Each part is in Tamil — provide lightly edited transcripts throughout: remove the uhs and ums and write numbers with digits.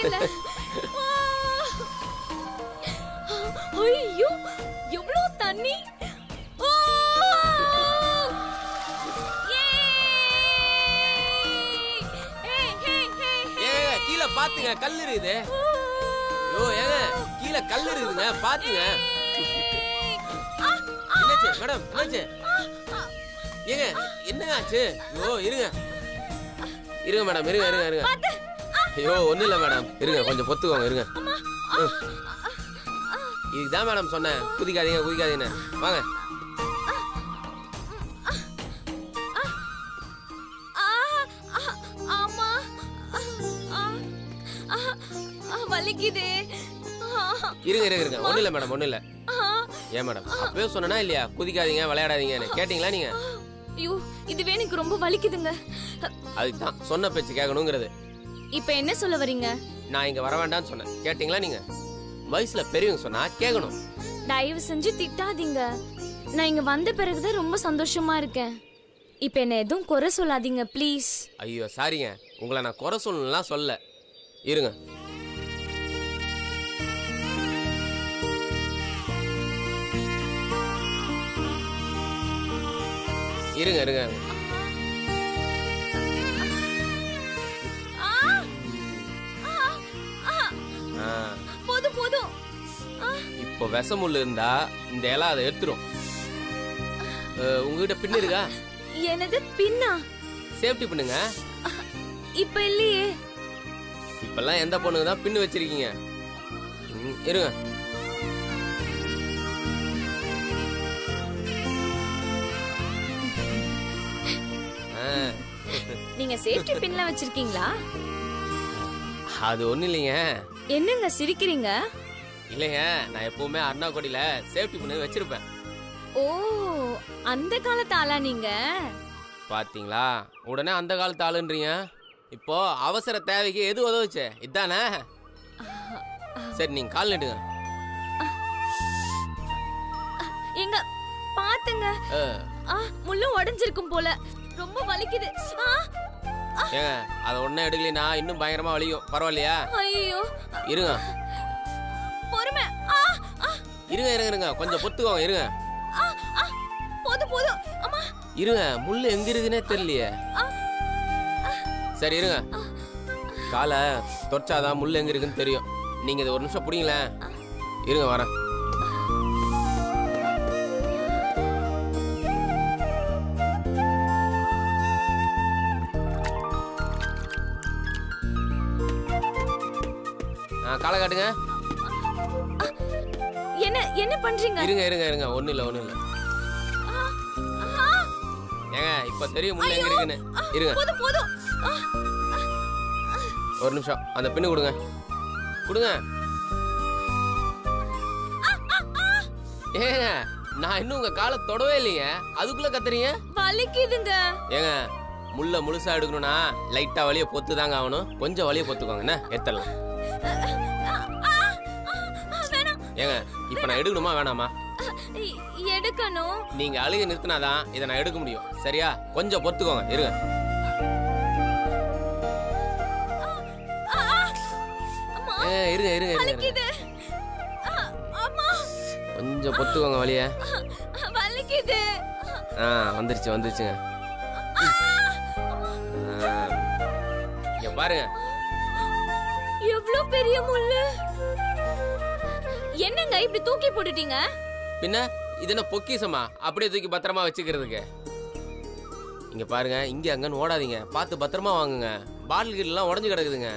முடியல. ஐயோ எவ்வளவு தண்ணி. கீழே பாத்துங்க, கல் இருக்குது. ஐயோ ஏங்க கீழே கல் இருக்குதுங்க, பாத்துங்க. என்னாச்சு மேடம், என்னாச்சு? ஏங்க என்னங்க ஆச்சு? ஐயோ இருங்க இருங்க மேடம், இருங்க இருங்க இருங்க. ஐயோ ஒன்றும் இல்லை மேடம், இருங்க கொஞ்சம் பொத்துக்கோங்க, இருங்க. இதுதான் மேடம் சொன்னேன், குதிக்காதீங்க குதிக்காதீங்கன்னு. வாங்க. ஆமா வலிக்குது. இருங்க இருங்க இருங்க, ஒன்றும் இல்லை மேடம், ஒன்றும் இல்லை. ஏன் மேடம் அப்பவே சொன்னா இல்லையா குதிக்காதீங்க விளையாடாதீங்கன்னு, கேட்டீங்களா நீங்க? ஐயோ இதுவே எனக்கு ரொம்ப வலிக்குதுங்க. அதுதான் சொன்ன பேச்சு கேட்கணுங்கிறது. இப்ப என்ன சொல்ல வரீங்க? நான் இங்க வர வேண்டாம்னு சொன்னேன், கேட்டீங்களா நீங்க? வயசுல பெரியவங்க சொன்னா கேட்கணும். தயவு செஞ்சு திட்டாதீங்க. நான் இங்க வந்த பிறகுதான் ரொம்ப சந்தோஷமா இருக்கேன். இப்ப என்ன எதுவும் குறை சொல்லாதீங்க ப்ளீஸ். ஐயோ சாரிங்க, உங்களை நான் குறை சொல்லலாம் சொல்ல. இருங்க இருங்க இருங்க. போதும் போதும். இப்போ விஷமுள்ள இருந்தா இந்த இலை அதை எடுத்துரும். உங்ககிட்ட பின்னு இருக்கா? என்னது பின்னா? சேஃப்டி பண்ணுங்க. இப்ப இல்லையே. இப்பெல்லாம் எந்த பொண்ணுங்க தான் பின்னு வச்சிருக்கீங்க? இருங்க. நீங்க சேஃப்டி பின்ல வச்சிருக்கீங்களா? அது ஒண்ணு இல்லைங்க. என்னங்க சிரிக்கிறீங்க? இல்லைங்க, நான் எப்பவுமே அருணாக்கோடியில சேஃப்டி பின்னு வச்சிருப்பேன். ஓ அந்த காலத்து ஆளா நீங்க? பாத்தீங்களா, உடனே அந்த காலத்து ஆளுன்றீங்க. இப்போ அவசர தேவைக்கு எது உதவுச்சு? இதானே. சரி நீங்க கால் நட்டுங்க. எங்க பாத்துங்க, முள்ளு உடைஞ்சிருக்கும் போல, ரொம்ப வலிக்குது. ஏங்க அத உடனே எடுக்கலைனா இன்னும் பயங்கரமா வலிக்கும், பரவாயில்லையா? ஐயோ இருங்க பொறுமை. இருங்க இருங்க இருங்க, கொஞ்சம் பொத்துக்கோங்க, இருங்க. போதும் போதும். அம்மா இருங்க, முள்ளு எங்க இருக்குன்னே தெரியலையே. சரி இருங்க, காலை தொட்டாதான் முள்ளு எங்க இருக்குன்னு தெரியும். நீங்க இதை ஒரு நிமிஷம் பிடிங்களேன். இருங்க வரேன். காலை காட்டுங்க. என்ன என்ன பண்றீங்க? இருங்க இருங்க இருங்க, ஒண்ணு இல்ல ஒண்ணு இல்ல. ஏங்க இப்ப தெரியும் முள்ள எங்க இருக்குன்னு. இருங்க போதும் போதும். ஒரு நிமிஷம், அந்த பின்னு கொடுங்க கொடுங்க. ஏங்க நான் இன்னும் உங்க காலை தொடவே இல்லைங்க, அதுக்குள்ள கத்துறீங்க. வலிக்குதுங்க. ஏங்க முள்ள முழுசா எடுக்கணும்னா லைட்டா வலிய பொத்து தாங்க ஆகணும். கொஞ்சம் வலிய பொத்துக்கோங்க, என்ன எடுத்துடலாம். ஏங்க இப்ப நான் எடுக்கணுமா வேணாமா? எடுக்கணும். நீங்க அழுக நிறுத்தினாதான் இதை நான் எடுக்க முடியும், சரியா? கொஞ்சம் பொத்துக்கோங்க, இருங்க. இருங்க இருங்க இருங்க, கொஞ்சம் பொத்துக்கோங்க வலிய. வலிக்குது. வந்துருச்சு வந்துருச்சுங்க. இங்க பாருங்க, எவ்வளவு பெரிய முள்ளு. என்னங்க இப்படி தூக்கி போட்டுட்டீங்க? பின்ன இது என்ன பொக்கிசமா அப்படியே தூக்கி பத்திரமா வச்சுக்கிறதுக்கு? இங்க பாருங்க, இங்க அங்கன்னு ஓடாதீங்க, பார்த்து பத்திரமா வாங்குங்க. பாட்டில் கீழெல்லாம் உடஞ்சு கிடக்குதுங்க.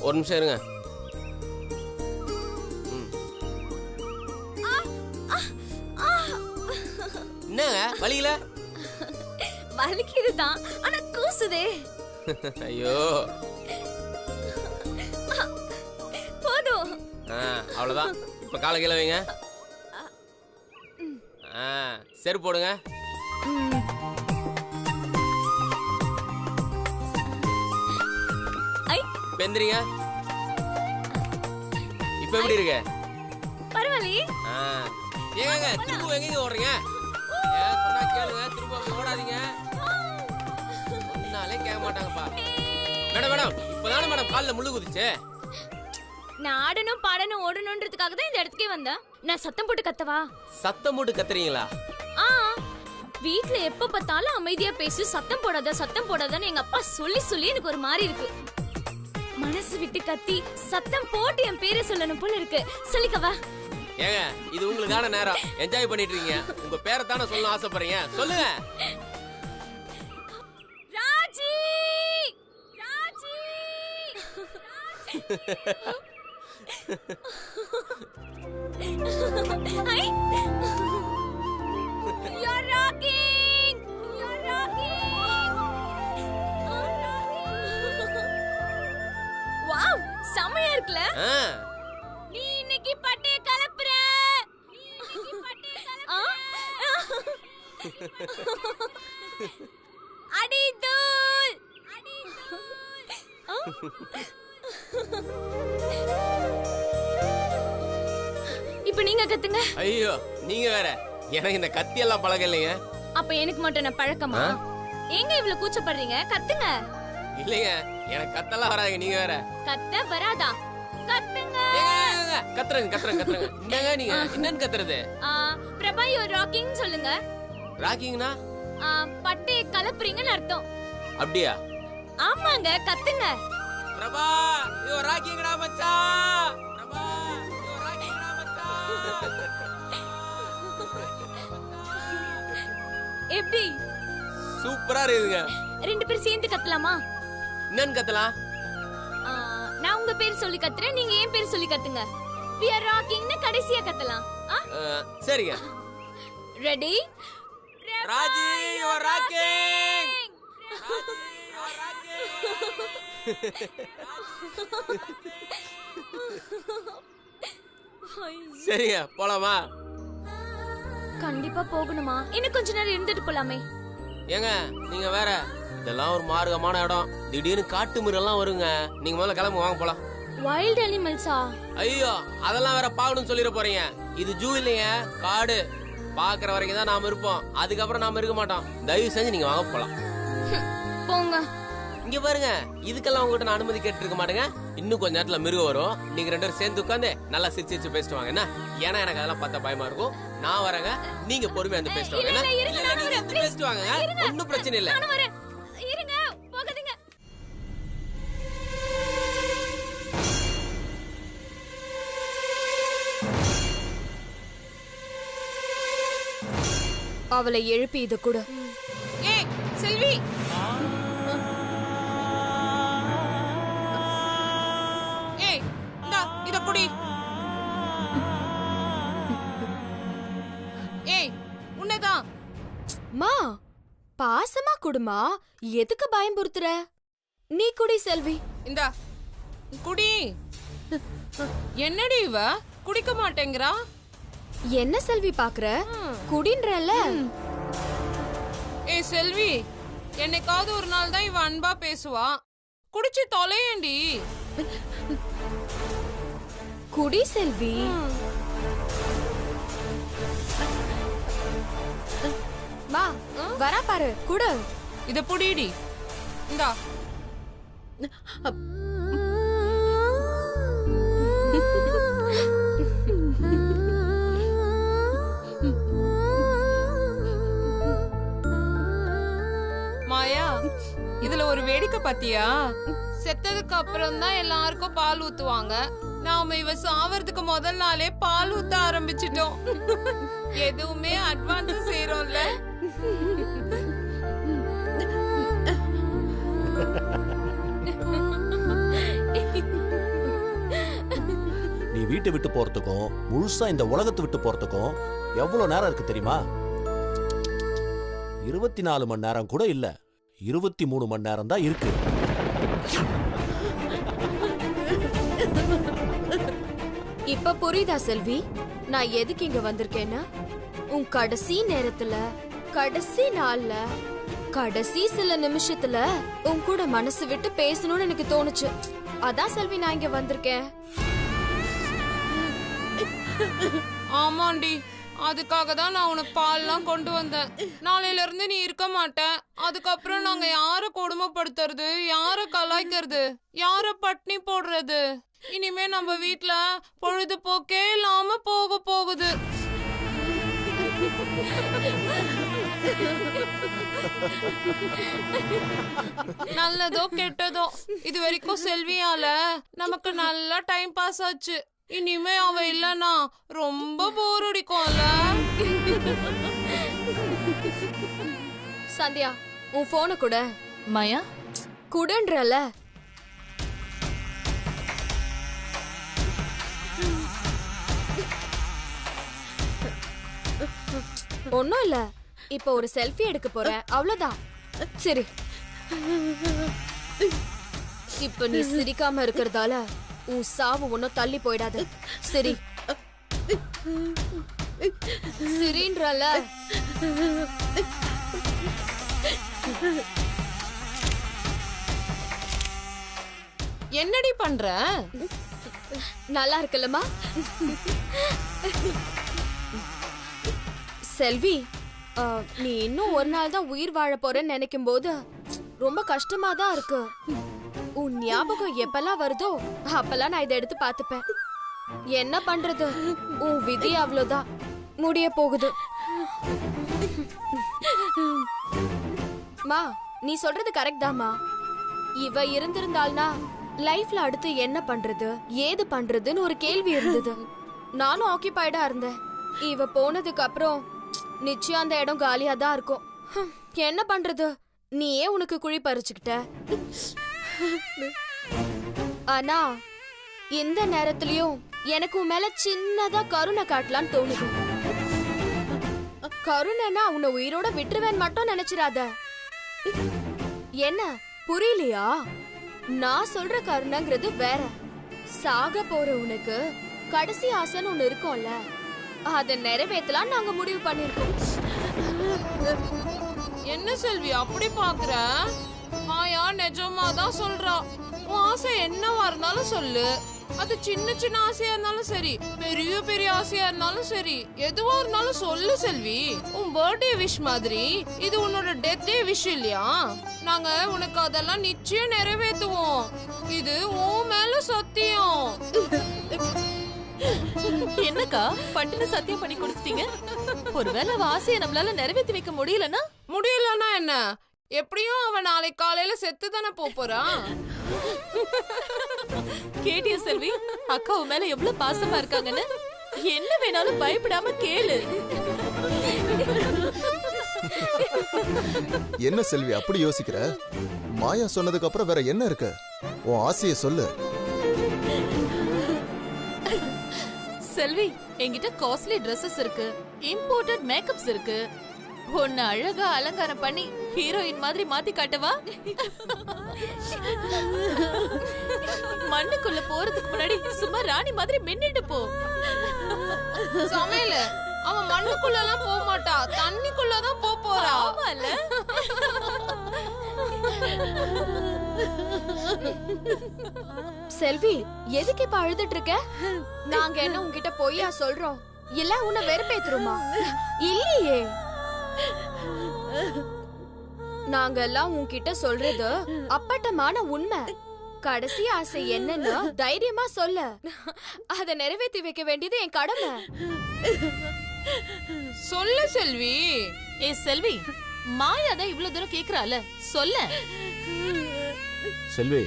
ஒரு நிமிஷம் இருங்க. என்னங்க வலிக்கல? வலிக்குதுதான், ஆனா கூசுதே. ஐயோ போதும். அவ்வளவுதான். இப்ப காலை கீழே வைங்க. செருப்பு போடுங்க. பெந்திரிங்க. இப்ப எப்படி இருக்கு? பரவாயில்லையே. ஏங்க திரும்ப எங்க ஓடுறீங்க? சொன்னா கேளுங்க, திரும்ப ஓடாதீங்க. ஒன்னாலே கேட்க மாட்டாங்கப்பா. மேடம் மேடம் இப்பதானே மேடம் கால்ல முள்ளு குதிச்சே. நான் ஆடணும் பாடணும் ஓடணும்ன்றதுக்காக தான் இந்த இடத்துக்கே வந்தேன். நான் சத்தம் போட்டு கத்தவா? சத்தம் போட்டு கத்துறீங்களா? ஆ, வீட்ல எப்ப பார்த்தாலும் அமைதியா பேசி சத்தம் போடாதன்னு எங்க அப்பா சொல்லி சொல்லி எனக்கு ஒரு மாதிரி இருக்கு. மனசு விட்டு கத்தி சத்தம் போட்டு என் பேரை சொல்லணும் போல இருக்கு. சொல்லிக்கவா? ஏங்க இது உங்களுக்கான நேரம், என்ஜாய் பண்ணிட்டு இருக்கீங்க. உங்க பேரை தானே சொல்ல ஆசைப்படுறீங்க, சொல்லுங்க. Raji Raji high you're rocking wow செமையா இருக்குல. நீ இன்னைக்கு பட்டைய கலப்புற. அடி தூள். இப்ப நீங்க கத்துங்க. ஐயோ நீங்க வேற, எனக்கு இந்த கத்தி எல்லாம் பழக்கம் இல்லைங்க. அப்ப எனக்கு மட்டும் என்ன பழக்கமா? எங்க இவ்வளவு கூச்சப்படுறீங்க? கத்துங்க. இல்லைங்க எனக்கு கத்தெல்லாம் வராதுங்க, நீங்க வேற. கத்த வராதா? கத்துங்க. கத்துறங்க. என்னங்க நீங்க என்னன்னு கத்துறது? பிரபா யூ ராக்கிங் சொல்லுங்க. ராக்கிங்னா? பட்டைய கலப்புறீங்கன்னு அர்த்தம். அப்படியா? ஆமாங்க, கத்துங்க. பிரபா யூ ராக்கிங்டா மச்சான். பிரபா யூ ராக்கிங்டா மச்சான். எப்படி? சூப்பரா இருக்குங்க. ரெண்டு பேரும் சேர்ந்து கத்தலாமா? என்னன்னு கத்தலாம்? நான் உங்க பேர் சொல்லி கத்துறேன், நீங்க என் பேர் சொல்லி கத்துங்க. we are rocking னு கடைசியா கத்தலாம். சரிங்க. Ready? Raji you are rocking. சரிங்க போலாமா? கண்டிப்பா போகணுமா? இன்னும் கொஞ்ச நேரம் இருந்துட்டு போலாமே. ஏங்க நீங்க வேற, இதெல்லாம் ஒரு மார்க்கமான இடம், திடீர்னு காட்டு மிருகெல்லாம் வருங்க. நீங்க முதல்ல கிளம்பு, வாங்க போலாம். வைல்ட் அனிமல்ஸா? ஐயோ அதெல்லாம் வேற பாக்கணும்னு சொல்லிட போறீங்க. இது ஜூ இல்லைங்க, காடு. பாக்குற வரைக்கும் தான் நாம இருப்போம், அதுக்கப்புறம் நாம இருக்க மாட்டோம். தயவு செஞ்சு நீங்க வாங்க போலாம். போங்க. இங்க பாருங்க, இதுக்கெல்லாம் உங்ககிட்ட நான் அனுமதி கேட்டு இருக்க மாட்டேங்க. இன்னும் கொஞ்ச நேரத்துல மிருகம் வரும், நீங்க ரெண்டு பேரும் சேர்ந்து உட்காந்து நல்லா சிரிச்சு பேசிட்டு வாங்க என்ன. ஏன்னா எனக்கு அதெல்லாம் பார்த்தா பயமா இருக்கும். நான் வரேங்க, நீங்க பொறுமையா வந்து பேசிட்டு வாங்க என்ன. பேசிட்டு வாங்க, ஒன்னும் பிரச்சனை இல்ல. இருங்க, போகாதீங்க. அவளை எழுப்பி இது கூட. ஏய் செல்வி, ஏய் இந்தா இத குடி. ஏய் உன்னதான். மா பாசமா குடுமா, எதுக்கு பயம்புறுத்துற? நீ குடி செல்வி. இந்தா குடி. என்னடி இவ குடிக்க மாட்டேங்கிறா? என்ன செல்வி பாக்குற? குடின்றல. ஏய் செல்வி, என்னைக்காவது ஒரு நாள் தான் இவ அன்பா பேசுவா, குடிச்சு தொலையேண்டி. குடி செல்வி. வா வரா பாரு, குடு. இத புடிடி. இந்தா. மாயா, இதுல ஒரு வேடிக்கை பாத்தியா? செத்ததுக்கு அப்புறம் தான் எல்லாருக்கும் பால் ஊத்துவாங்க, நாம இவ சாவறதுக்கு முதல் நாளே பால் ஊத்த ஆரம்பிச்சிட்டோம். எதுவுமே அட்வான்ஸ் செய்யறோம்ல. நீ வீட்டை விட்டு போறதுக்கும் முழுசா இந்த உலகத்தை விட்டு போறதுக்கும் எவ்வளவு நேரம் இருக்கு தெரியுமா? 24 மணி நேரம் கூட இல்ல, 23 மணி நேரம் தான் இருக்கு. இப்ப புரியுதா செல்வி நான் எதுக்கு இங்க வந்திருக்கேன்னா? உன் கடைசி நேரத்துல, கடைசி நாள்ல, கடைசி சில நிமிஷத்துல உன் கூட மனசு விட்டு பேசணும்னு எனக்கு தோணுச்சு. அதான் செல்வி நான் இங்க வந்திருக்கேன். ஆமாண்டி, அதுக்காக தான் நான் உனக்கு பால்லாம் கொண்டு வந்தேன். நாளையில இருந்து நீ இருக்க மாட்டேன். அதுக்கப்புறம் நாங்க யார கொடுமைப்படுத்துறது, யார கலாய்க்கிறது, யார பட்னி போடுறது? இனிமே நம்ம வீட்ல பொழுதுபோக்கே இல்லாம போக போகுது. நல்லதோ கெட்டதோ இது வரைக்கும் செல்வியால நமக்கு நல்லா டைம் பாஸ் ஆச்சு. இனிமே அவ இல்லனா ரொம்ப போர் அடிக்கும்ல. சந்தியா, உன் போனை கூட. மாயா குடன்றல. ஒன்னும் இல்ல, இப்ப ஒரு செல்ஃபி எடுக்க போறேன், அவ்வளவுதான். சரி, இப்ப நீ சிரிக்காம இருக்கிறதால உன் சாவு ஒன்னும் தள்ளி போயிடாது. சரி சிரின்றல. என்னடி பண்ற? நல்லா இருக்குல்லம்மா? செல்வி, நீ இன்னும் ஒரு நாள் தான் உயிர் வாழ போறேன்னு நினைக்கும் போது ரொம்ப கஷ்டமா தான் இருக்கு. உன் ஞாபகம் எப்பெல்லாம் வருதோ அப்பெல்லாம் நான் இதை எடுத்து பார்த்துப்பேன். என்ன பண்றது, உன் விதி அவ்வளவுதான், முடிய போகுது. மா, நீ சொல்றது கரெக்ட் தாமா. இவ இருந்திருந்தாள்னா லைஃப்ல அடுத்து என்ன பண்றது, ஏது பண்றதுன்னு ஒரு கேள்வி இருந்தது. நானும் ஆக்கியபைடா இருந்தேன். இவ போனதுக்கு அப்புறம் நிச்சயம் அந்த இடம் காலியா தான் இருக்கும். என்ன பண்றது, நீயே உனக்கு குழி பறிச்சுக்கிட்ட. ஆனா இந்த நேரத்திலயும் எனக்கு உன் மேல சின்னதா கருணை காட்டலான்னு தோணுது. கருணைனா உன்னை உயிரோட விட்டுருவேன் மட்டும் நினைச்சிராத. என்ன புரியலையா? நான் சொல்ற கருணைங்கிறது வேற. சாக போற உனக்கு கடைசி ஆசைன்னு ஒண்ணு இருக்கும்ல, அதை நிறைவேற்றலாம் நாங்க முடிவு பண்ணிருக்கோம். என்ன செல்வி அப்படி பாக்குற? மாயா நிஜமா தான் சொல்றா. உன் ஆசை என்னவா இருந்தாலும் சொல்லு. அது சின்ன சின்ன ஆசையா இருந்தாலும் சரி, பெரிய பெரிய ஆசையா இருந்தாலும் சரி, எதுவா இருந்தாலும் சொல்லு செல்வி. உன் பர்த்டே விஷ் மாதிரி இது உன்னோட டெத் டே விஷ் இல்லையா? நாங்க உனக்கு அதெல்லாம் நிச்சயம் நிறைவேற்றுவோம். இது உன் மேல சத்தியம். என்னக்கா பட்டுன்னு சத்தியம் பண்ணி கொடுத்துட்டீங்க? ஒருவேளை ஆசையை நம்மளால நிறைவேற்றி வைக்க முடியலன்னா? முடியலன்னா என்ன, எப்படியும் அவன் நாளை காலையில செத்து தானே போறான். கேட்டிய செல்வி, அக்கா உன் மேல எவ்வளவு பாசமா இருக்காங்கன்னு. என்ன வேணாலும் பயப்படாம கேளு. என்ன செல்வி அப்படி யோசிக்கிற? மாயா சொன்னதுக்கு அப்புறம் வேற என்ன இருக்கு? உன் ஆசையை சொல்லு. செல்வி, என்கிட்ட காஸ்ட்லி ட்ரெஸ்ஸஸ் இருக்கு, இம்போர்ட்டட் மேக்கப்ஸ் இருக்கு. உன்னை அழகா அலங்காரம் பண்ணி ஹீரோயின் மாதிரி மாத்தி காட்டவா? மண்ணுக்குள்ள போறதுக்கு முன்னாடி சும்மா ராணி மாதிரி மின்னிட்டு போ. சமையல அவன் மண்ணுக்குள்ள எல்லாம் போக மாட்டா, தண்ணிக்குள்ளதான் போறா. செல்வி, எதுக்கு இப்ப அழுதுட்டு இருக்க? நாங்க என்ன உன்கிட்ட பொய்யா சொல்றோம்? இல்ல உன்னை வெறுப்பேத்துறோமா? இல்லையே, நாங்க எல்லாம் உன்கிட்ட சொல்றது அப்பட்டமான உண்மை. கடைசி ஆசை என்னன்னு தைரியமா சொல்ல, அதை நிறைவேற்றி வைக்க வேண்டியது என் கடமை. சொல்லு செல்வி. ஏ செல்வி, மாயா தான் இவ்வளவு தூரம் கேக்குறால, சொல்ல. செல்வி,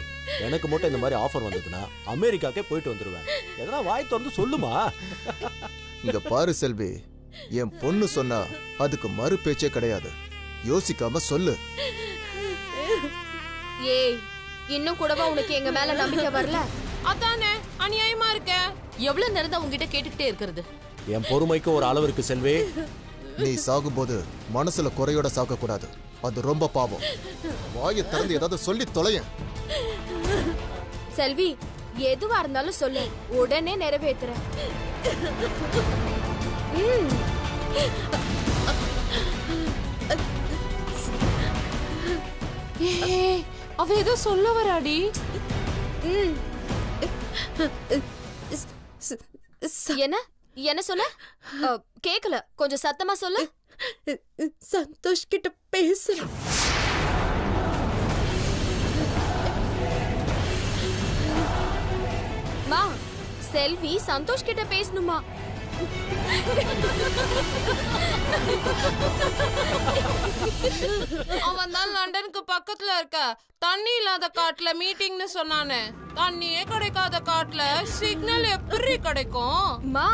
எனக்கு மட்டும் இந்த மாதிரி ஆஃபர் வந்ததுன்னா அமெரிக்காக்கே போயிட்டு வந்துருவேன். எதனா வாய் திறந்து சொல்லுமா. இங்க பாரு செல்வி, என் பொண்ணு சொன்னா அதுக்கு மறு பேச்சே கிடையாது. யோசிக்காம சொல்லு. ஏய், இன்னும் கூடவா உனக்கு எங்க மேல நம்பிக்கை வரல? அதானே அநியாயமா இருக்க. எவ்வளவு நேரம் தான் உங்ககிட்ட கேட்டுக்கிட்டே இருக்கிறது? என் பொறுமைக்கு ஒரு அளவு இருக்கு செல்வி. நீ சாகும்போது மனசுல குறையோட சாக கூடாது, அது ரொம்ப பாவம். வாயை திறந்து ஏதாவது சொல்லி தொலைய. செல்வி, எதுவா இருந்தாலும் சொல்லு, உடனே நிறைவேத்துறேன். அவ ஏதோ சொல்ல வராடி. என்ன என்ன சொல்ல? கேக்கல, கொஞ்சம் சத்தமா சொல்லு. சந்தோஷ் கிட்ட பேசணும். மா, செல்வி சந்தோஷ் கிட்ட பேசணுமா? அவன் தான் லண்டனுக்கு பக்கத்துல இருக்க தண்ணி இல்லாத காட்டுல மீட்டிங்னு சொன்னானே. தண்ணியே கிடைக்காத காட்டுல சிக்னல் எப்படி கிடைக்கும்? மா,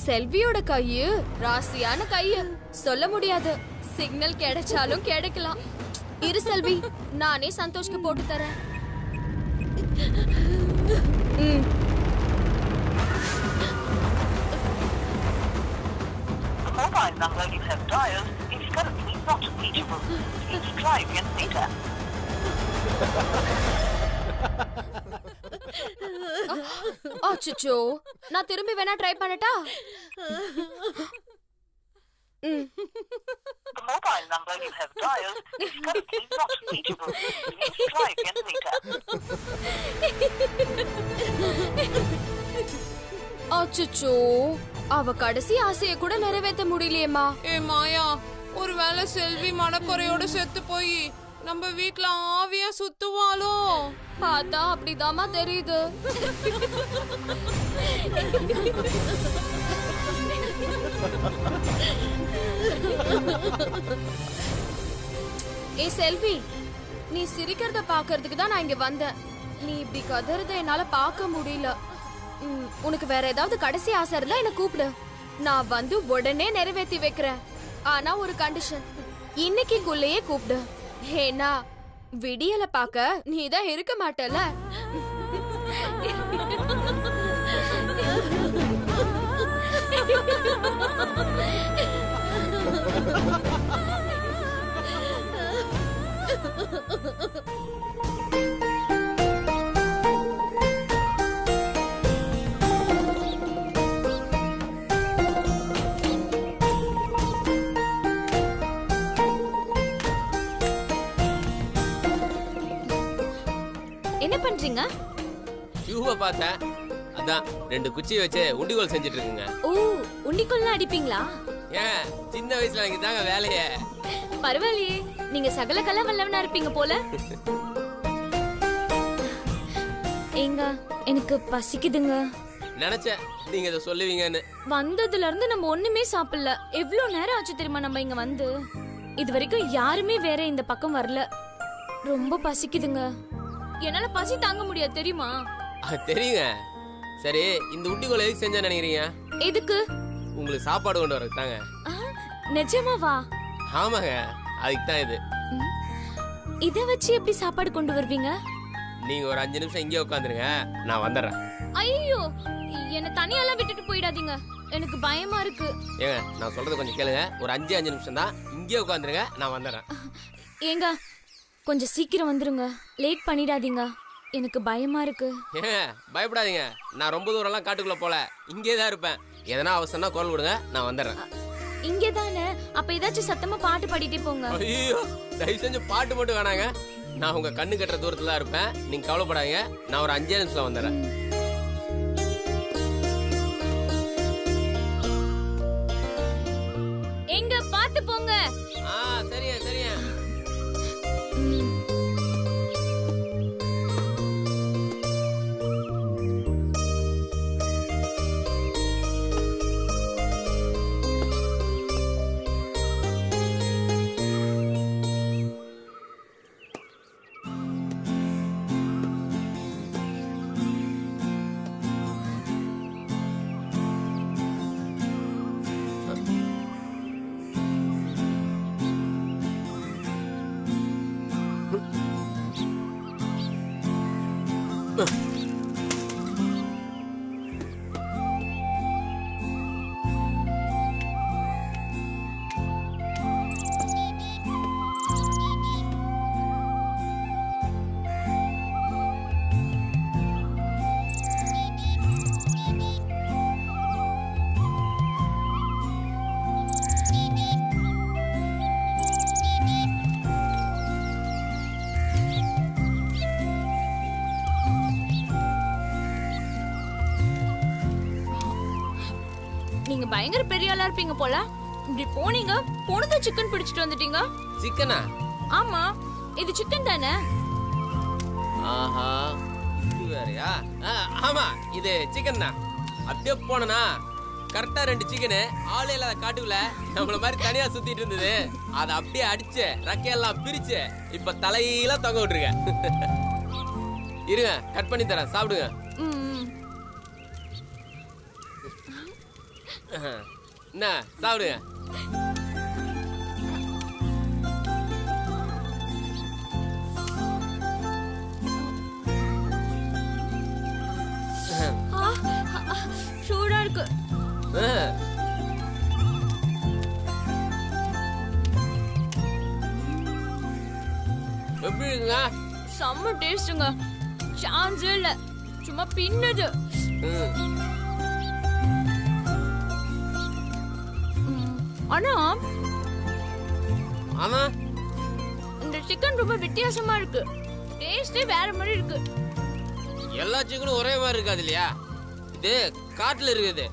செல்வியோட கையு ராசியான கையு, சொல்ல முடியாது. சிக்னல் கிடைச்சாலும் கிடைக்கலாம். இரு செல்வி, நானே சந்தோஷ்க்கு போட்டு தரேன். The mobile number you have dialed is currently not reachable. Please try again later. அச்சச்சோ, நான் திரும்பி வேணா try பண்ணட்டா? The mobile number you have dialed is currently not reachable. Please try again later. அச்சச்சோ, அவ கடைசி ஆசையை கூட நிறைவேற்ற முடியலையேம்மா. ஏ மாயா, ஒருவேளை செல்வி மனக்குறையோட செத்து போய் நம்ம வீட்ல ஆவியா சுத்துவாளோ? பார்த்தா அப்படிதாம்மா தெரியுது. ஏ செல்வி, நீ சிரிக்கிறத பாக்குறதுக்கு தான் நான் இங்க வந்தேன். நீ இப்படி கதறத என்னால பார்க்க முடியல. உனக்கு வேற ஏதாவது கடைசி ஆசை இருந்தா என்ன கூப்பிடு, நான் வந்து உடனே நிறைவேற்றி வைக்கிறேன். ஆனா ஒரு கண்டிஷன், இன்னைக்குள்ளேயே கூப்பிடு. ஏன்னா விடியல பாக்க நீ தான் இருக்க மாட்டல. என்ன பண்றீங்க? டியூப பார்த்தேன், அதான் 2 குச்சி வச்சு உண்டிகோல் செஞ்சுட்டு இருக்குங்க. ஓ, உண்டிகோல்லாம் அடிப்பீங்களா? ஏன் சின்ன வயசுல எனக்கு தாங்க வேலையே. பரவாயில்லையே, நீங்க சகல கலை வல்லவனா இருப்பீங்க போல. ஏங்க, எனக்கு பசிக்குதுங்க. நினைச்சேன் நீங்க இதை சொல்லுவீங்கன்னு. வந்ததுல இருந்து நம்ம ஒண்ணுமே சாப்பிடல. எவ்வளவு நேரம் ஆச்சு தெரியுமா நம்ம இங்க வந்து? இது வரைக்கும் யாருமே வேற இந்த பக்கம் வரல. ரொம்ப பசிக்குதுங்க. என்னால பசி தாங்க முடியாது தெரியுமா? தெரியுங்க. சரி, இந்த உண்டிகோல் எதுக்கு செஞ்சா நினைக்கிறீங்க? எதுக்கு? உங்களுக்கு சாப்பாடு கொண்டு வரதுக்கு தாங்க. நிஜமாவா? ஆமாங்க, அதுக்கு தான் இது. இத வச்சு எப்படி சாப்பாடு கொண்டு வருவீங்க? நீங்க ஒரு 5 நிமிஷம் இங்கே உட்காந்துருங்க, நான் வந்துடுறேன். ஐயோ, என்ன தனியாலாம் விட்டுட்டு போயிடாதீங்க, எனக்கு பயமா இருக்கு. ஏங்க, நான் சொல்றது கொஞ்சம் கேளுங்க. ஒரு 5 நிமிஷம் தான், இங்கே உட்காந்துருங்க, நான் வந்துடுறேன். ஏங்க, கொஞ்சம் சீக்கிரம் வந்துருங்க, லேட் பண்ணிடாதீங்க, எனக்கு பயமா இருக்கு. ஏங்க, பயப்படாதீங்க, நான் ரொம்ப தூரம்லாம் காட்டுக்குள்ள போல, இங்கே தான் இருப்பேன். எதனா அவசரம்னா கால் கொடுங்க, நான் வந்துடுறேன். இங்கே தானே? அப்ப ஏதாச்சும் சத்தமா பாட்டு பாடிட்டே போங்க. ஐயோ, தயவு செஞ்சு பாட்டு மட்டும் வேணாங்க. நான் உங்க கண்ணு கட்டுற தூரத்துல தான் இருப்பேன், நீங்க கவலைப்படாதீங்க. நான் ஒரு 5 நிமிஷம் வந்துடுறேன். எங்க பாத்து போங்க. சரியா சரியா. நீங்க பயங்கர பெரிய ஆளா இருப்பீங்க போல. இப்படி போனீங்க, பொழுது சிக்கன் பிடிச்சிட்டு வந்துட்டீங்க. சிக்கனா? ஆமா, இது சிக்கன் தானே? ஆஹா, இது வேறயா? ஆமா, இது சிக்கன் தான். அப்படியே போனா கரெக்டா 2 சிக்கனு ஆளே இல்லாத காட்டுக்குள்ள நம்மள மாதிரி தனியா சுத்திட்டு இருந்தது. அதை அப்படியே அடிச்சு ரெக்கையெல்லாம் பிரிச்சு இப்ப தலையில தொங்க விட்டுருக்க. இருங்க, கட் பண்ணி தரேன், சாப்பிடுங்க. என்ன சாப்பிடுங்க. சூடா இருக்கு. எப்படி இருக்குங்க? செம்ம டேஸ்டுங்க. சான்ஸே இல்ல, சும்மா பின்னது. ஆனா ஆமா, இந்த சிக்கன் ரொம்ப வித்தியாசமா இருக்கு. டேஸ்டே வேற மாதிரி இருக்கு. எல்லா சிக்கனும் ஒரே மாதிரி இருக்காது இல்லையா? இது காட்டுல இருக்குது.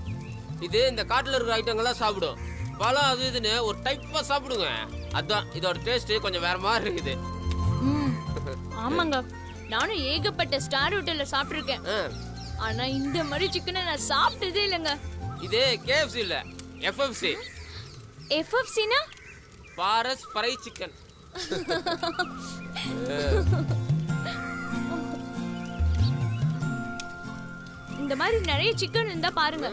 இது இந்த காட்டுல இருக்கிற ஐட்டங்கள்லாம் சாப்பிடும். பழம் அது இதுன்னு ஒரு டைப்பா சாப்பிடுங்க. அதான் இதோட டேஸ்ட் கொஞ்சம் வேற மாதிரி இருக்குது. ஆமாங்க, நானும் ஏகப்பட்ட ஸ்டார் ஹோட்டல்ல சாப்பிட்டிருக்கேன். ஆனா இந்த மாதிரி சிக்கனை நான் சாப்பிட்டதே இல்லைங்க. இது KFC இல்ல, FFC. FFCனா? Forest fry chicken. இந்த மாதிரி நிறைய சிக்கன் இருந்தா பாருங்க,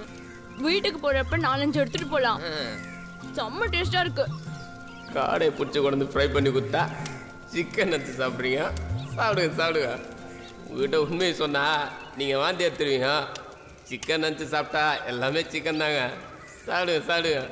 வீட்டுக்கு போறப்ப 4-5 எடுத்துட்டு போலாம். செம்ம டேஸ்டா இருக்கு. காடை பிடிச்சி கொண்டு ஃப்ரை பண்ணி கொடுத்தா சிக்கன் எடுத்து சாப்பிட்றீங்க. சாப்பிடுங்க சாப்பிடுங்க. உங்ககிட்ட உண்மையை சொன்னா நீங்க வாந்தி எடுத்துருவீங்க. சிக்கன் நினச்சி சாப்பிட்டா எல்லாமே சிக்கன் தாங்க. சாப்பிடுங்க சாப்பிடுங்க.